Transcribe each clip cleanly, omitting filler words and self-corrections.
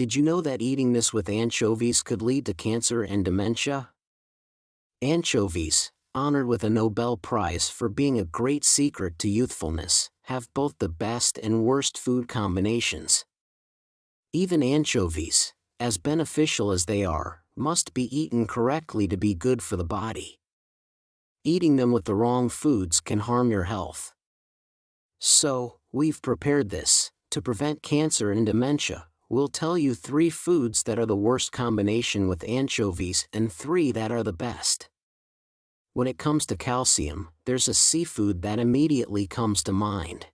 Did you know that eating this with anchovies could lead to cancer and dementia? Anchovies, honored with a Nobel Prize for being a great secret to youthfulness, have both the best and worst food combinations. Even anchovies, as beneficial as they are, must be eaten correctly to be good for the body. Eating them with the wrong foods can harm your health. So, we've prepared this. To prevent cancer and dementia, we'll tell you 3 foods that are the worst combination with anchovies and 3 that are the best. When it comes to calcium, there's a seafood that immediately comes to mind.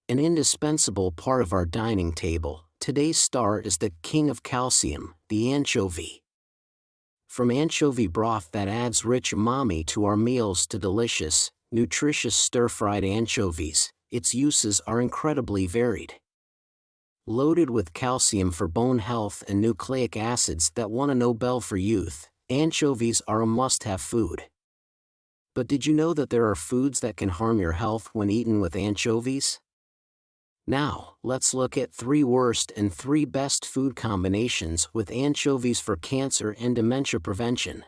An indispensable part of our dining table, today's star is the king of calcium, the anchovy. From anchovy broth that adds rich umami to our meals to delicious, nutritious stir-fried anchovies, its uses are incredibly varied. Loaded with calcium for bone health and nucleic acids that won a Nobel for youth, anchovies are a must-have food. But did you know that there are foods that can harm your health when eaten with anchovies? Now, let's look at 3 worst and 3 best food combinations with anchovies for cancer and dementia prevention.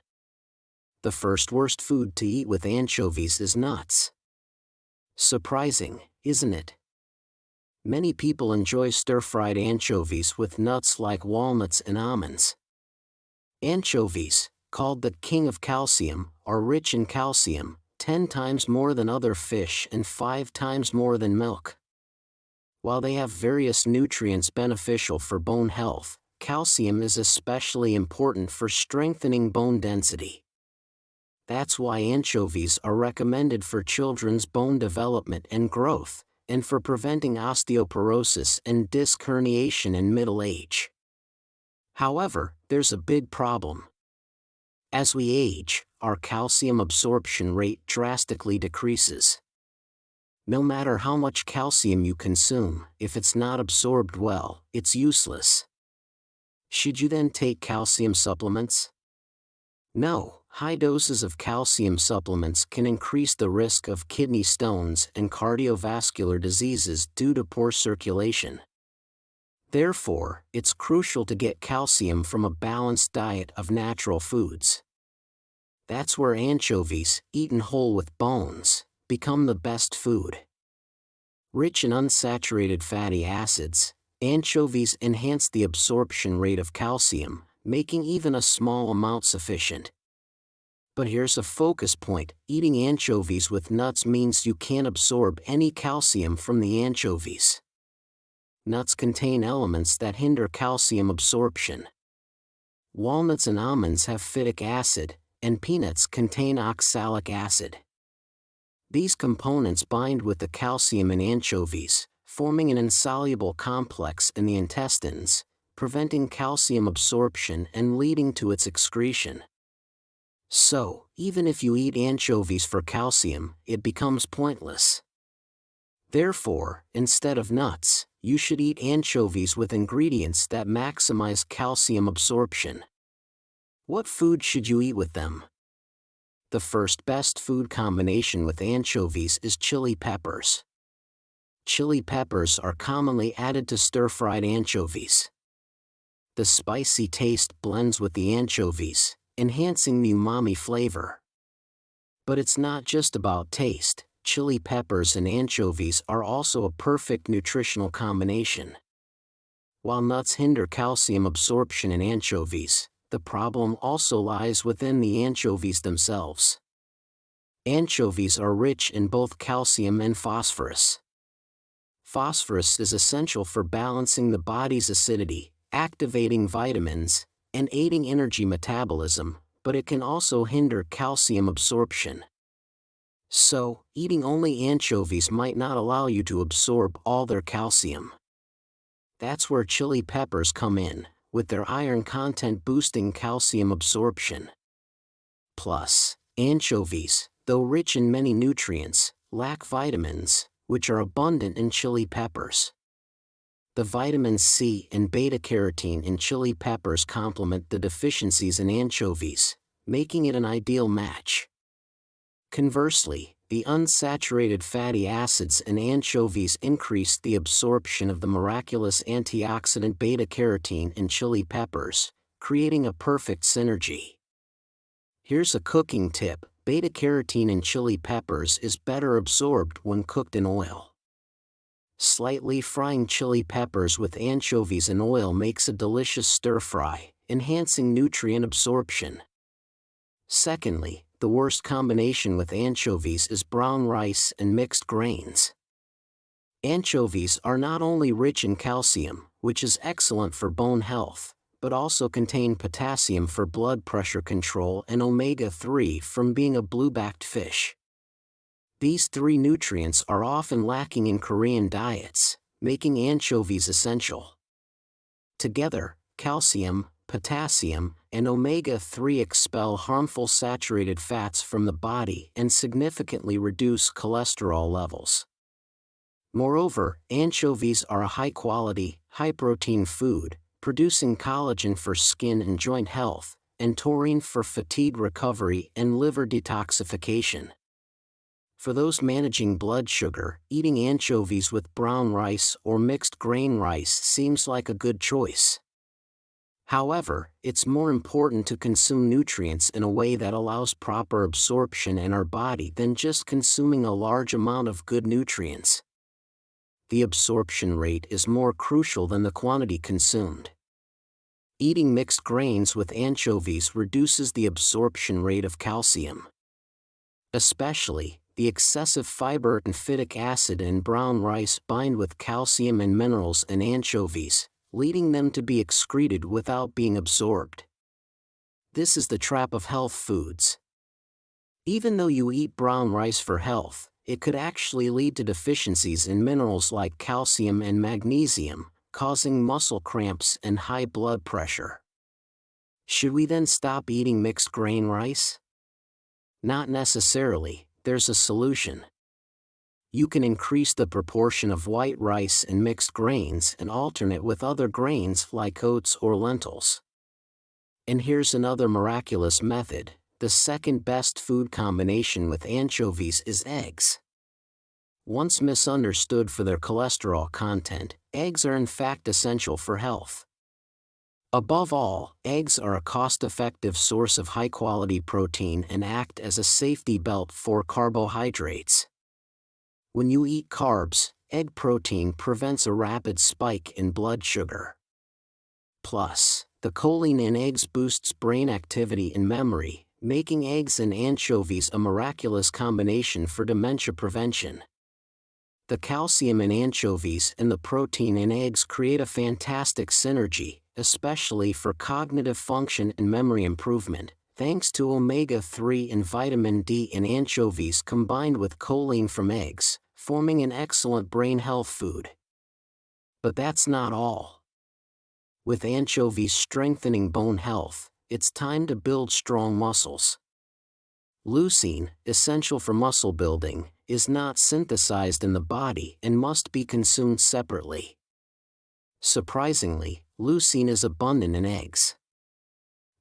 The first worst food to eat with anchovies is nuts. Surprising, isn't it? Many people enjoy stir-fried anchovies with nuts like walnuts and almonds. Anchovies, called the king of calcium, are rich in calcium, 10 times more than other fish and 5 times more than milk. While they have various nutrients beneficial for bone health, calcium is especially important for strengthening bone density. That's why anchovies are recommended for children's bone development and growth, and for preventing osteoporosis and disc herniation in middle age. However, there's a big problem. As we age, our calcium absorption rate drastically decreases. No matter how much calcium you consume, if it's not absorbed well, it's useless. Should you then take calcium supplements? No, high doses of calcium supplements can increase the risk of kidney stones and cardiovascular diseases due to poor circulation. Therefore, it's crucial to get calcium from a balanced diet of natural foods. That's where anchovies, eaten whole with bones, become the best food. Rich in unsaturated fatty acids, anchovies enhance the absorption rate of calcium, making even a small amount sufficient. But here's a focus point: eating anchovies with nuts means you can't absorb any calcium from the anchovies. Nuts contain elements that hinder calcium absorption. Walnuts and almonds have phytic acid, and peanuts contain oxalic acid. These components bind with the calcium in anchovies, forming an insoluble complex in the intestines, preventing calcium absorption and leading to its excretion. So, even if you eat anchovies for calcium, it becomes pointless. Therefore, instead of nuts, you should eat anchovies with ingredients that maximize calcium absorption. What food should you eat with them? The first best food combination with anchovies is chili peppers. Chili peppers are commonly added to stir-fried anchovies. The spicy taste blends with the anchovies, enhancing the umami flavor. But it's not just about taste. Chili peppers and anchovies are also a perfect nutritional combination. While nuts hinder calcium absorption in anchovies, the problem also lies within the anchovies themselves. Anchovies are rich in both calcium and phosphorus. Phosphorus is essential for balancing the body's acidity, activating vitamins, and aiding energy metabolism, but it can also hinder calcium absorption. So, eating only anchovies might not allow you to absorb all their calcium. That's where chili peppers come in, with their iron content boosting calcium absorption. Plus, anchovies, though rich in many nutrients, lack vitamins, which are abundant in chili peppers. The vitamins C and beta-carotene in chili peppers complement the deficiencies in anchovies, making it an ideal match. Conversely, The unsaturated fatty acids in anchovies increase the absorption of the miraculous antioxidant beta-carotene in chili peppers, creating a perfect synergy. Here's a cooking tip: beta-carotene in chili peppers is better absorbed when cooked in oil. Slightly frying chili peppers with anchovies in oil makes a delicious stir-fry, enhancing nutrient absorption. Secondly, the worst combination with anchovies is brown rice and mixed grains. Anchovies are not only rich in calcium, which is excellent for bone health, but also contain potassium for blood pressure control and omega-3 from being a blue-backed fish. These three nutrients are often lacking in Korean diets, making anchovies essential. Together, calcium, potassium, and omega-3 expel harmful saturated fats from the body and significantly reduce cholesterol levels. Moreover, anchovies are a high-quality, high-protein food, producing collagen for skin and joint health, and taurine for fatigue recovery and liver detoxification. For those managing blood sugar, eating anchovies with brown rice or mixed grain rice seems like a good choice. However, it's more important to consume nutrients in a way that allows proper absorption in our body than just consuming a large amount of good nutrients. The absorption rate is more crucial than the quantity consumed. Eating mixed grains with anchovies reduces the absorption rate of calcium. Especially, the excessive fiber and phytic acid in brown rice bind with calcium and minerals in anchovies, leading them to be excreted without being absorbed. This is the trap of health foods. Even though you eat brown rice for health, it could actually lead to deficiencies in minerals like calcium and magnesium, causing muscle cramps and high blood pressure. Should we then stop eating mixed grain rice? Not necessarily. There's a solution. You can increase the proportion of white rice and mixed grains and alternate with other grains like oats or lentils. And here's another miraculous method: the second best food combination with anchovies is eggs. Once misunderstood for their cholesterol content, eggs are in fact essential for health. Above all, eggs are a cost-effective source of high-quality protein and act as a safety belt for carbohydrates. When you eat carbs, egg protein prevents a rapid spike in blood sugar. Plus, the choline in eggs boosts brain activity and memory, making eggs and anchovies a miraculous combination for dementia prevention. The calcium in anchovies and the protein in eggs create a fantastic synergy, especially for cognitive function and memory improvement, thanks to omega-3 and vitamin D in anchovies combined with choline from eggs, forming an excellent brain health food. But that's not all. With anchovies strengthening bone health, it's time to build strong muscles. Leucine, essential for muscle building, is not synthesized in the body and must be consumed separately. Surprisingly, leucine is abundant in eggs.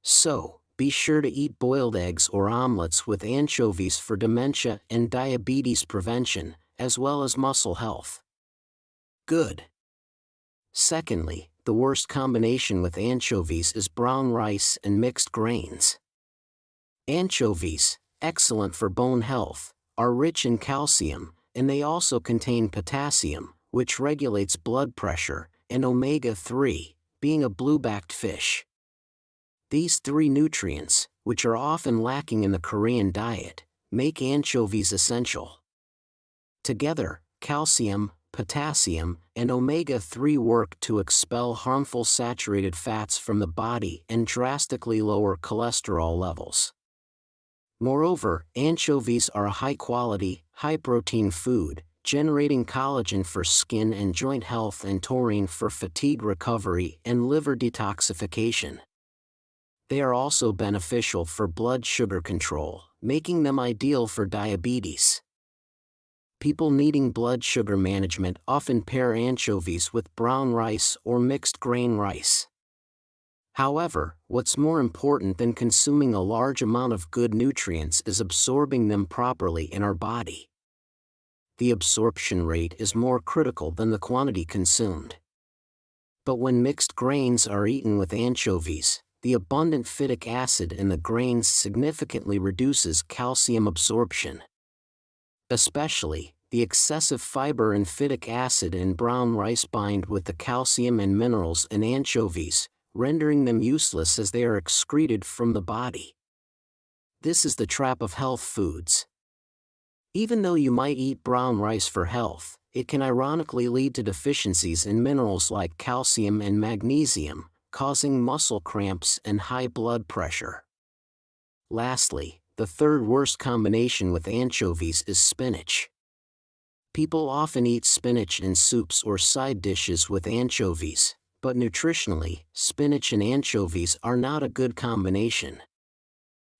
So, be sure to eat boiled eggs or omelets with anchovies for dementia and diabetes prevention, as well as muscle health. Good. Secondly, the worst combination with anchovies is brown rice and mixed grains. Anchovies, excellent for bone health, are rich in calcium, and they also contain potassium, which regulates blood pressure, and omega-3, being a blue-backed fish. These three nutrients, which are often lacking in the Korean diet, make anchovies essential. Together, calcium, potassium, and omega-3 work to expel harmful saturated fats from the body and drastically lower cholesterol levels. Moreover, anchovies are a high-quality, high-protein food, generating collagen for skin and joint health and taurine for fatigue recovery and liver detoxification. They are also beneficial for blood sugar control, making them ideal for diabetes. People needing blood sugar management often pair anchovies with brown rice or mixed grain rice. However, what's more important than consuming a large amount of good nutrients is absorbing them properly in our body. The absorption rate is more critical than the quantity consumed. But when mixed grains are eaten with anchovies, the abundant phytic acid in the grains significantly reduces calcium absorption. Especially, the excessive fiber and phytic acid in brown rice bind with the calcium and minerals in anchovies, rendering them useless as they are excreted from the body. This is the trap of health foods. Even though you might eat brown rice for health, it can ironically lead to deficiencies in minerals like calcium and magnesium, causing muscle cramps and high blood pressure. Lastly, the third worst combination with anchovies is spinach. People often eat spinach in soups or side dishes with anchovies, but nutritionally, spinach and anchovies are not a good combination.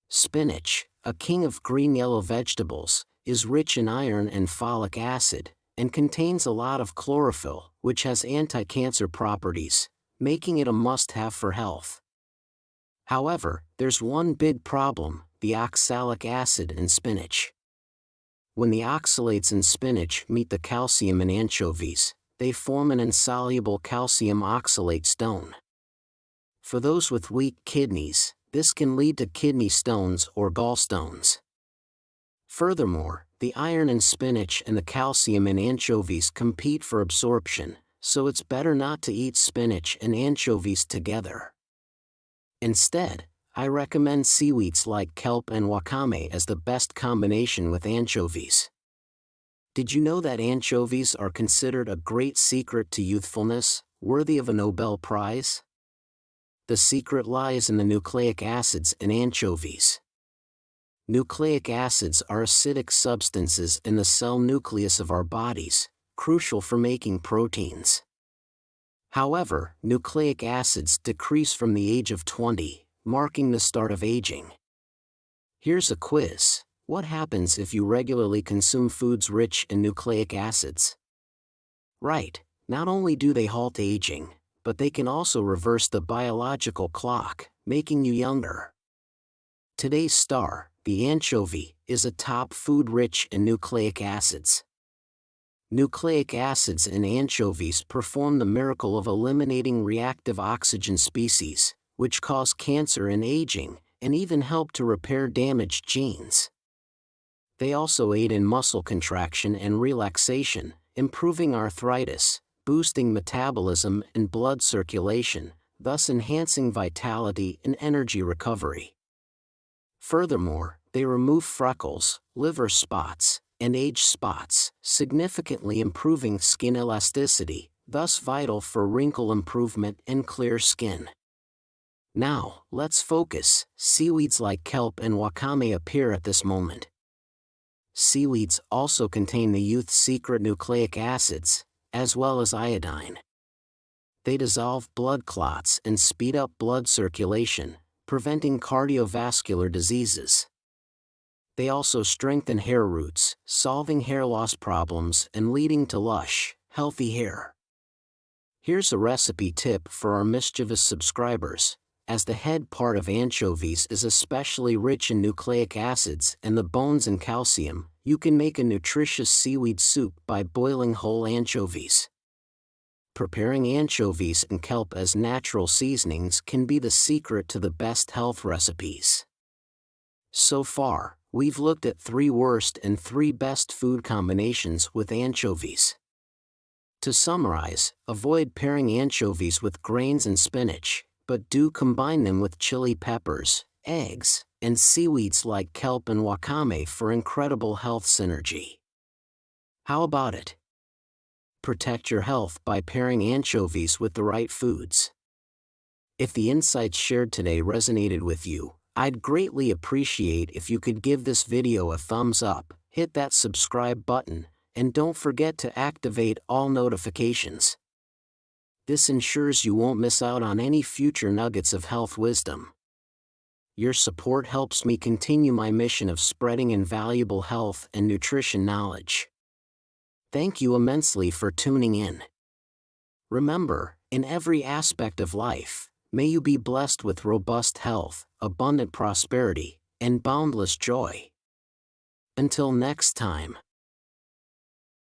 Spinach, a king of green-yellow vegetables, is rich in iron and folic acid, and contains a lot of chlorophyll, which has anti-cancer properties, making it a must-have for health. However, there's one big problem: the oxalic acid in spinach. When the oxalates in spinach meet the calcium in anchovies, they form an insoluble calcium oxalate stone. For those with weak kidneys, this can lead to kidney stones or gallstones. Furthermore, the iron in spinach and the calcium in anchovies compete for absorption, so it's better not to eat spinach and anchovies together. Instead, I recommend seaweeds like kelp and wakame as the best combination with anchovies. Did you know that anchovies are considered a great secret to youthfulness, worthy of a Nobel Prize? The secret lies in the nucleic acids in anchovies. Nucleic acids are acidic substances in the cell nucleus of our bodies, crucial for making proteins. However, nucleic acids decrease from the age of 20, marking the start of aging. Here's a quiz. What happens if you regularly consume foods rich in nucleic acids? Right, not only do they halt aging, but they can also reverse the biological clock, making you younger. Today's star, the anchovy, is a top food rich in nucleic acids. Nucleic acids in anchovies perform the miracle of eliminating reactive oxygen species, which cause cancer and aging, and even help to repair damaged genes. They also aid in muscle contraction and relaxation, improving arthritis, boosting metabolism and blood circulation, thus enhancing vitality and energy recovery. Furthermore, they remove freckles, liver spots, and age spots, significantly improving skin elasticity, thus vital for wrinkle improvement and clear skin. Now, let's focus. Seaweeds like kelp and wakame appear at this moment. Seaweeds also contain the youth's secret nucleic acids, as well as iodine. They dissolve blood clots and speed up blood circulation, preventing cardiovascular diseases. They also strengthen hair roots, solving hair loss problems and leading to lush, healthy hair. Here's a recipe tip for our mischievous subscribers. As the head part of anchovies is especially rich in nucleic acids and the bones in calcium, you can make a nutritious seaweed soup by boiling whole anchovies. Preparing anchovies and kelp as natural seasonings can be the secret to the best health recipes. So far, we've looked at 3 worst and 3 best food combinations with anchovies. To summarize, avoid pairing anchovies with grains and spinach, but do combine them with chili peppers, eggs, and seaweeds like kelp and wakame for incredible health synergy. How about it? Protect your health by pairing anchovies with the right foods. If the insights shared today resonated with you, I'd greatly appreciate if you could give this video a thumbs up, hit that subscribe button, and don't forget to activate all notifications. This ensures you won't miss out on any future nuggets of health wisdom. Your support helps me continue my mission of spreading invaluable health and nutrition knowledge. Thank you immensely for tuning in. Remember, in every aspect of life, May you be blessed with robust health, abundant prosperity, and boundless joy. Until next time.